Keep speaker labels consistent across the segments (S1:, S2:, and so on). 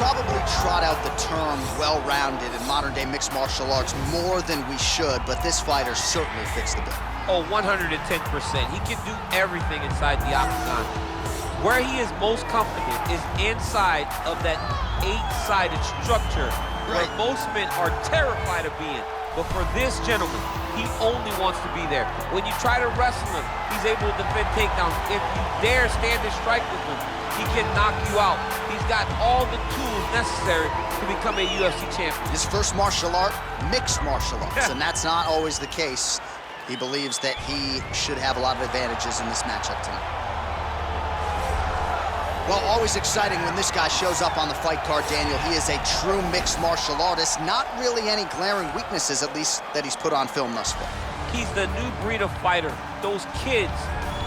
S1: probably trot out the term well-rounded in modern-day mixed martial arts more than we should, but this fighter certainly fits the bill.
S2: Oh, 110%. He can do everything inside the octagon. Where he is most comfortable is inside of that 8-sided structure where most men are terrified of being. But for this gentleman, he only wants to be there. When you try to wrestle him, he's able to defend takedowns. If you dare stand and strike with him, he can knock you out. He's got all the tools necessary to become a UFC champion.
S1: His first martial art, mixed martial arts, and that's not always the case. He believes that he should have a lot of advantages in this matchup tonight. Well, always exciting when this guy shows up on the fight card, Daniel. He is a true mixed martial artist. Not really any glaring weaknesses, at least, that he's put on film thus far.
S2: He's the new breed of fighter. Those kids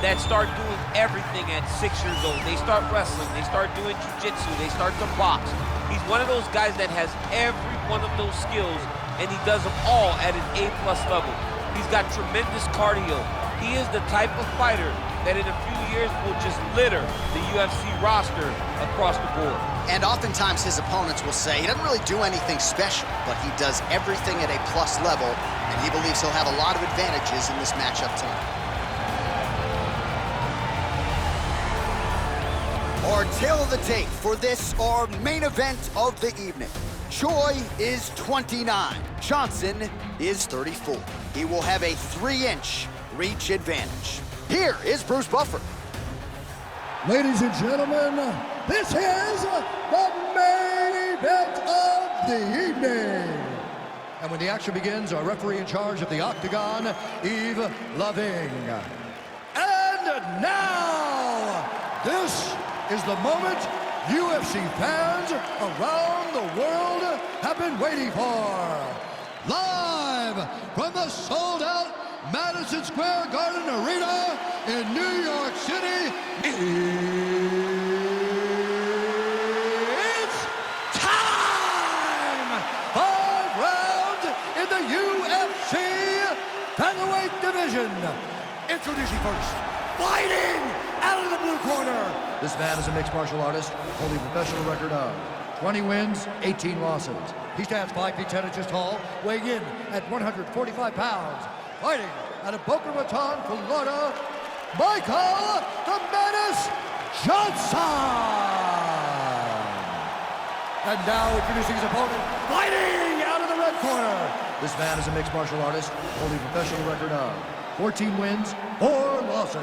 S2: that start doing everything at 6 years old. They start wrestling, they start doing jiu-jitsu, they start to box. He's one of those guys that has every one of those skills, and he does them all at an A+ level. He's got tremendous cardio. He is the type of fighter that in a few years will just litter the UFC roster across the board.
S1: And oftentimes his opponents will say he doesn't really do anything special, but he does everything at A+ level, and he believes he'll have a lot of advantages in this matchup tonight. Our tale of the tape for this, our main event of the evening. Choi is 29, Johnson is 34. He will have a 3-inch reach advantage. Here is Bruce Buffer.
S3: Ladies and gentlemen, this is the main event of the evening. And when the action begins, our referee in charge of the Octagon, Yves Lavigne. And now, this is the moment UFC fans around the world have been waiting for. Live from the sold-out Madison Square Garden Arena in New York City, it's time! 5 rounds in the UFC featherweight division. Introducing first, fighting out of the blue corner. This man is a mixed martial artist, holding a professional record of 20 wins, 18 losses. He stands 5 feet 10 inches tall, weighing in at 145 pounds. Fighting out of Boca Raton, Florida, Michael the Menace Johnson. And now introducing his opponent, fighting out of the red corner. This man is a mixed martial artist, holding a professional record of 14 wins, 4 losses.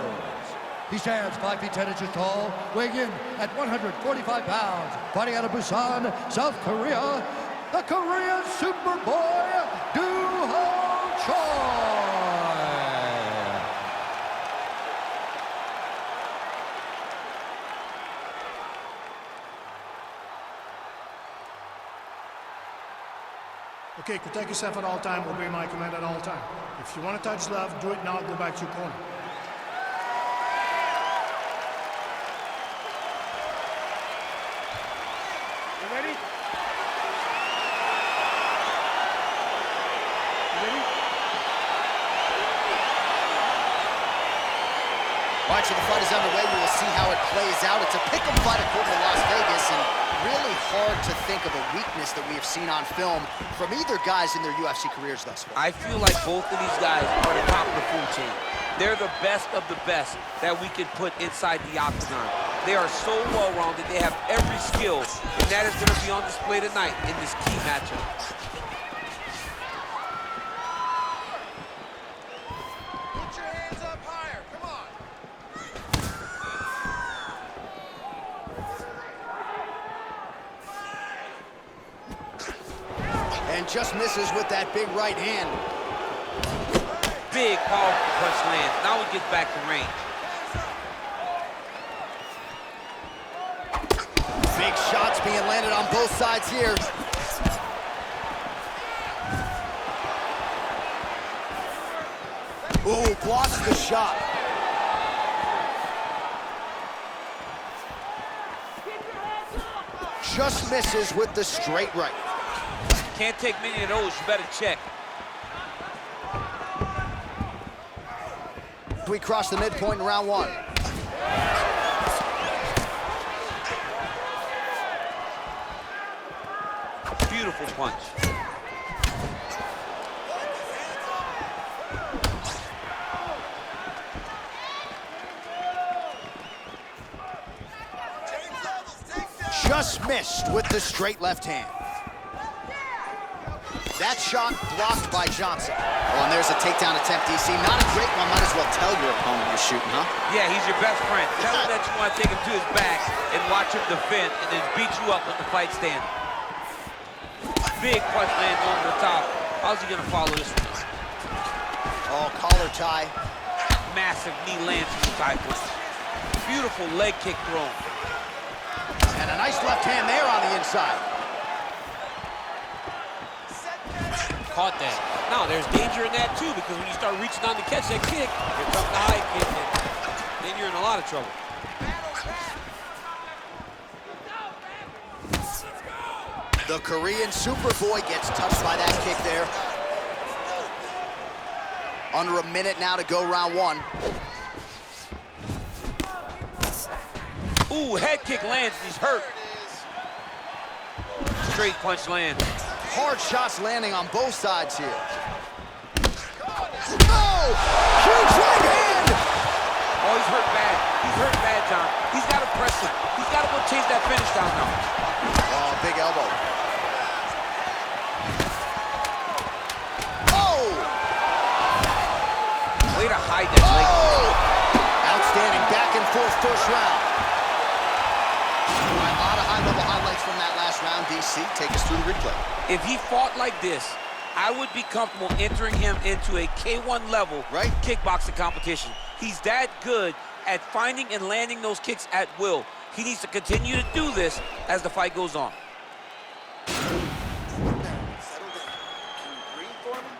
S3: He stands 5 feet 10 inches tall, weighing in at 145 pounds. Fighting out of Busan, South Korea, the Korean Superboy, Doo-Ho Choi.
S4: Okay, protect yourself at all time, obey my command at all time. If you want to touch love, do it now, go back to your corner. You ready? You ready?
S1: All right, so the fight is underway. We will see how it plays out. It's a pick'em fight according to Las Vegas, and really hard to think of a weakness that we have seen on film from either guys in their UFC careers thus far.
S2: I feel like both of these guys are the top of the food chain. They're the best of the best that we can put inside the octagon. They are so well-rounded. They have every skill, and that is going to be on display tonight in this key matchup.
S5: Put your hands up higher. Come on.
S1: And just misses with that big right hand.
S2: Big, powerful punch lands. Now he gets back to range.
S1: Big shots being landed on both sides here. Ooh, blocks the shot. Just misses with the straight right.
S2: Can't take many of those. You better check.
S1: We cross the midpoint in round 1.
S2: powerful punch.
S1: Just missed with the straight left hand. That shot blocked by Johnson. Oh, and there's a takedown attempt, DC. Not a great one. Might as well tell your opponent you're shooting, huh?
S2: Yeah, he's your best friend. Tell him that you want to take him to his back and watch him defend and then beat you up when the fight stand. Big punch lands over the top. How's he going to follow this one?
S1: Oh, collar tie.
S2: Massive knee lands from Tyson. Beautiful leg kick thrown.
S1: And a nice left hand there on the inside.
S2: Caught that. Now, there's danger in that, too, because when you start reaching on to catch that kick, here comes the high kick, and then you're in a lot of trouble.
S1: The Korean Superboy gets touched by that kick there. Under a minute now to go round one.
S2: Ooh, head kick lands, and he's hurt. Straight punch lands.
S1: Hard shots landing on both sides here. Oh! Huge right hand!
S2: Oh, he's hurt bad. He's hurt bad, John. He's got to press him. He's got to go chase that finish down now.
S1: Oh, big elbow. Oh!
S2: Way to hide that leg.
S1: Oh! Outstanding back and forth first round. A lot of high-level highlights from that last round. DC, take us through the replay.
S2: If he fought like this, I would be comfortable entering him into a K1 level kickboxing competition. He's that good at finding and landing those kicks at will. He needs to continue to do this as the fight goes on.
S1: Settle down. Can you breathe for me?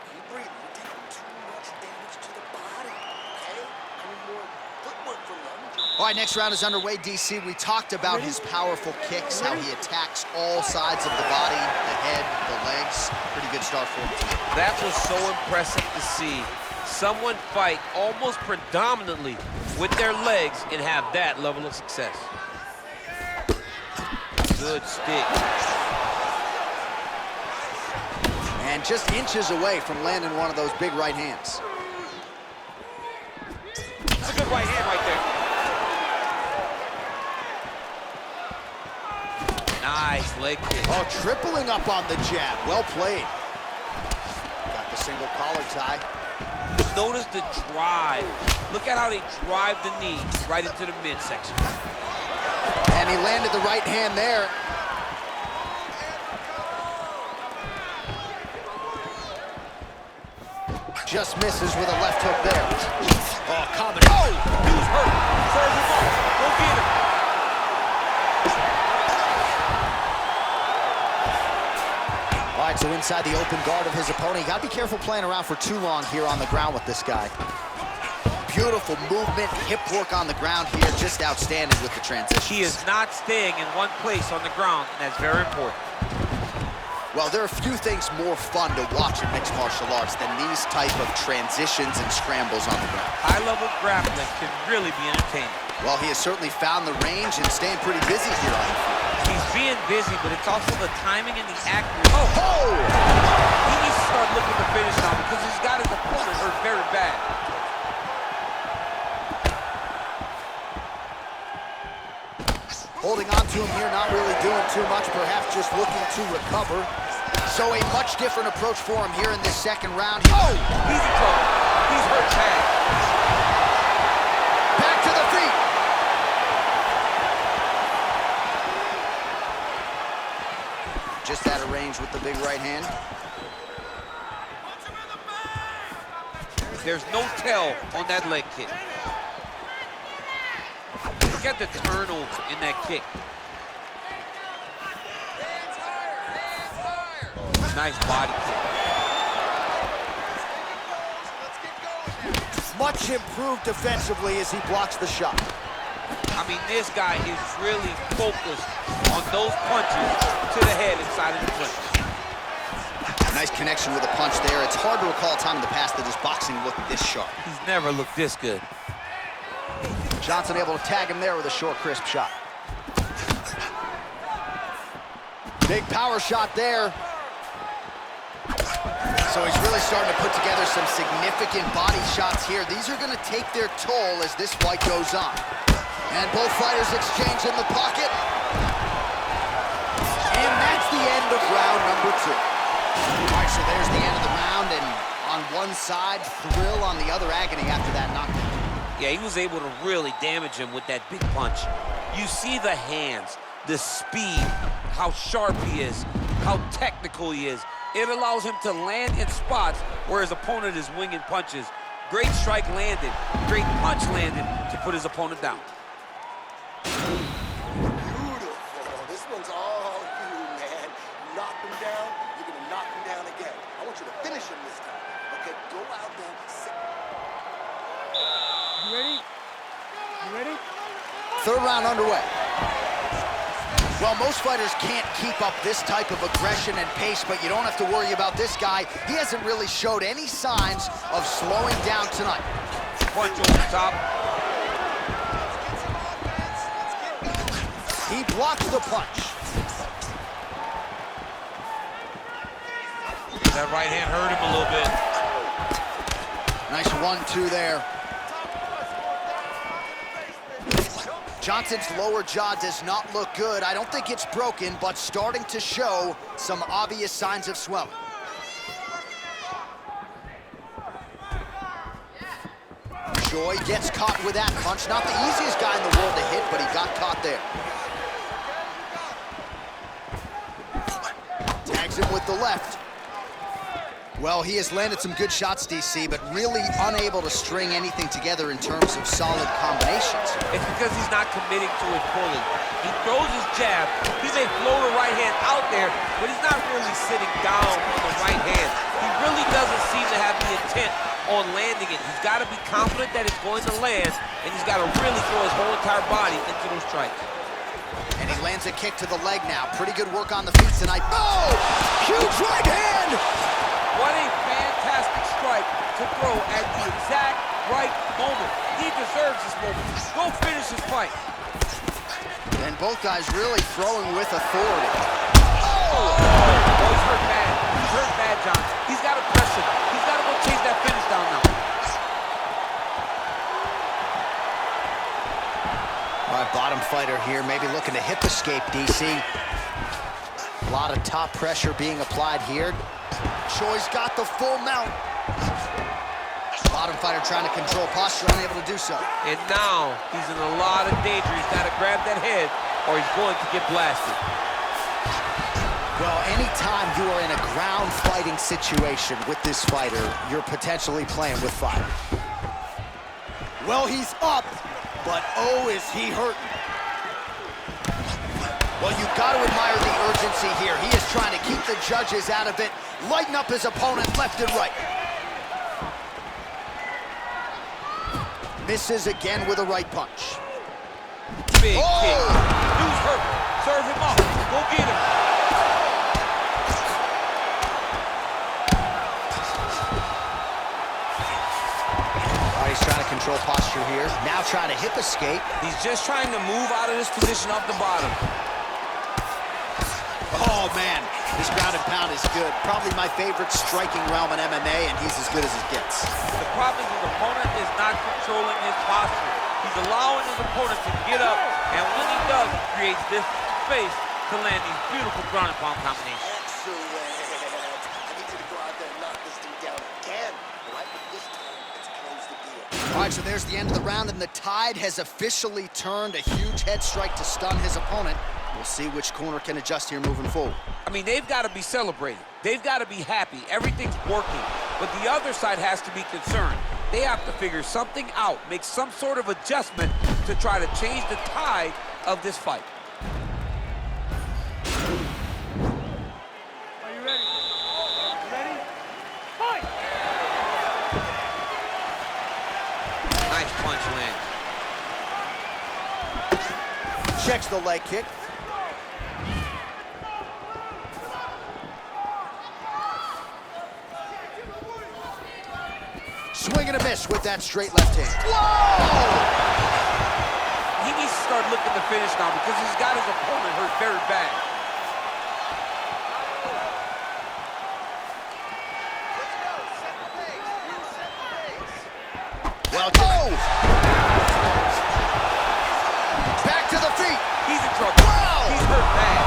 S1: Can you breathe? You're taking too much damage to the body, okay? I need more footwork from you. All right, next round is underway, DC. We talked about his powerful kicks, how he attacks all sides of the body, the head, the legs. Pretty good start for him.
S2: That was so impressive to see. Someone fight almost predominantly with their legs and have that level of success. Good stick.
S1: And just inches away from landing one of those big right hands.
S2: That's a good right hand right there. Nice leg kick.
S1: Oh, tripling up on the jab. Well played. Got the single collar tie.
S2: Notice the drive. Look at how they drive the knee right into the midsection.
S1: And he landed the right hand there. Just misses with a left hook there. Oh, combination.
S2: Oh, he was hurt. Serve him off. Go get him.
S1: All right, so inside the open guard of his opponent. You gotta be careful playing around for too long here on the ground with this guy. Beautiful movement, hip work on the ground here, just outstanding with the transition.
S2: He is not staying in one place on the ground, and that's very important.
S1: Well, there are few things more fun to watch in mixed martial arts than these type of transitions and scrambles on the ground.
S2: High-level grappling can really be entertaining.
S1: Well, he has certainly found the range and staying pretty busy here on the field.
S2: He's being busy, but it's also the timing and the accuracy.
S1: Oh!
S2: He needs to start looking to finish now because he's got his opponent hurt very bad.
S1: Holding on to him here, not really doing too much, perhaps just looking to recover. So a much different approach for him here in this second round.
S2: Oh! He's in trouble. He's hurt bad.
S1: Back to the feet. Just out of range with the big right hand.
S2: There's no tell on that leg kick. Look at the turnover in that kick. Nice body kick.
S1: Much improved defensively as he blocks the shot.
S2: I mean, this guy is really focused on those punches to the head inside of the clinch.
S1: Nice connection with a punch there. It's hard to recall a time in the past that his boxing looked this sharp.
S2: He's never looked this good.
S1: Johnson able to tag him there with a short, crisp shot. Big power shot there. So he's really starting to put together some significant body shots here. These are going to take their toll as this fight goes on. And both fighters exchange in the pocket. And that's the end of round number 2. All right, so there's the end of the round, and on one side, thrill, on the other, agony after that knockdown.
S2: Yeah, he was able to really damage him with that big punch. You see the hands, the speed, how sharp he is, how technical he is. It allows him to land in spots where his opponent is winging punches. Great strike landed, great punch landed to put his opponent down.
S5: Beautiful. This one's all you, man. You knock him down, you're gonna knock him down again. I want you to finish him this time. Okay, go out there, sit.
S6: You ready? You ready?
S1: Third round underway. Well, most fighters can't keep up this type of aggression and pace, but you don't have to worry about this guy. He hasn't really showed any signs of slowing down tonight.
S2: Punch over top.
S1: He blocks the punch.
S2: That right hand hurt him a little bit.
S1: Nice 1-2 there. Johnson's lower jaw does not look good. I don't think it's broken, but starting to show some obvious signs of swelling. Choi gets caught with that punch. Not the easiest guy in the world to hit, but he got caught there. Tags him with the left. Well, he has landed some good shots, DC, but really unable to string anything together in terms of solid combinations.
S2: It's because he's not committing to it fully. He throws his jab. He's a floater right hand out there, but he's not really sitting down with the right hand. He really doesn't seem to have the intent on landing it. He's got to be confident that it's going to land, and he's got to really throw his whole entire body into those strikes.
S1: And he lands a kick to the leg now. Pretty good work on the feet tonight. Oh! Huge right hand!
S2: What a fantastic strike to throw at the exact right moment. He deserves this moment. Go finish his fight.
S1: And both guys really throwing with authority.
S2: Oh, he's hurt bad. He's hurt bad, John. He's got to press him. He's got to go chase that finish down now.
S1: All right, bottom fighter here, maybe looking to hip escape, DC. A lot of top pressure being applied here. Choi's got the full mount. Bottom fighter trying to control posture, unable to do so.
S2: And now he's in a lot of danger. He's got to grab that head or he's going to get blasted.
S1: Well, anytime you are in a ground fighting situation with this fighter, you're potentially playing with fire. Well, he's up, but oh, is he hurting. Well, you've got to admire the urgency here. He is trying to keep the judges out of it, lighten up his opponent left and right. Misses again with a right punch.
S2: Big kick. Dude's hurt. Serve him up. Go get him.
S1: All right, he's trying to control posture here. Now trying to hip escape.
S2: He's just trying to move out of this position off the bottom.
S1: Oh, man, this ground and pound is good. Probably my favorite striking realm in MMA, and he's as good as it gets.
S2: The problem is his opponent is not controlling his posture. He's allowing his opponent to get up, and when he does, he creates this space to land these beautiful ground and pound combinations.
S5: Excellent. I need you to go out there and knock this thing down again. All right, but this time, let's close the deal.
S1: All right, so there's the end of the round, and the tide has officially turned. A huge head strike to stun his opponent. We'll see which corner can adjust here moving forward.
S2: I mean, they've got to be celebrating. They've got to be happy. Everything's working. But the other side has to be concerned. They have to figure something out, make some sort of adjustment to try to change the tide of this fight.
S6: Are you ready? You ready? Fight!
S2: Nice punch land.
S1: Checks the leg kick. Swing and a miss with that straight left hand. Whoa!
S2: He needs to start looking to finish now because he's got his opponent hurt very bad.
S1: Well, back to the feet.
S2: He's in trouble.
S1: Wow.
S2: He's hurt bad.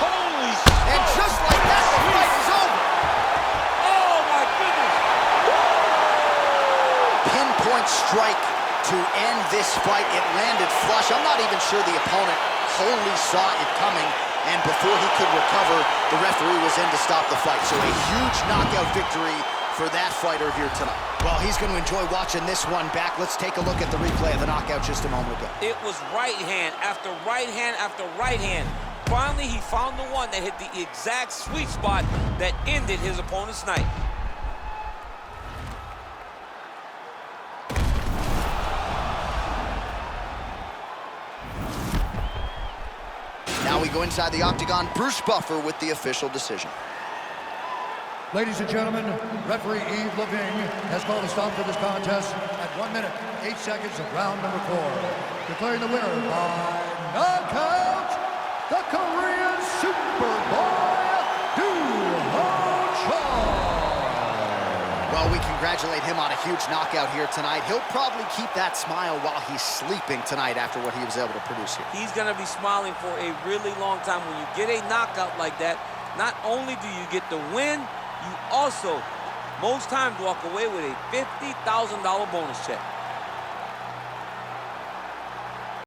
S2: Holy shit.
S1: And just like that, the fight is over.
S2: Oh, my goodness.
S1: Pinpoint strike to end this fight. It landed flush. I'm not even sure the opponent wholly saw it coming, and before he could recover, the referee was in to stop the fight. So a huge knockout victory for that fighter here tonight. Well, he's going to enjoy watching this one back. Let's take a look at the replay of the knockout just a moment ago.
S2: It was right hand after right hand after right hand. Finally, he found the one that hit the exact sweet spot that ended his opponent's night.
S1: Now we go inside the octagon. Bruce Buffer with the official decision.
S3: Ladies and gentlemen, referee Yves Lavigne has called a stop to this contest at 1 minute, 8 seconds of round number 4. Declaring the winner by knockout, the Korean Superboy, Doo Ho Choi.
S1: Well, we congratulate him on a huge knockout here tonight. He'll probably keep that smile while he's sleeping tonight after what he was able to produce here.
S2: He's going to be smiling for a really long time. When you get a knockout like that, not only do you get the win, you also, most times, walk away with a $50,000 bonus check.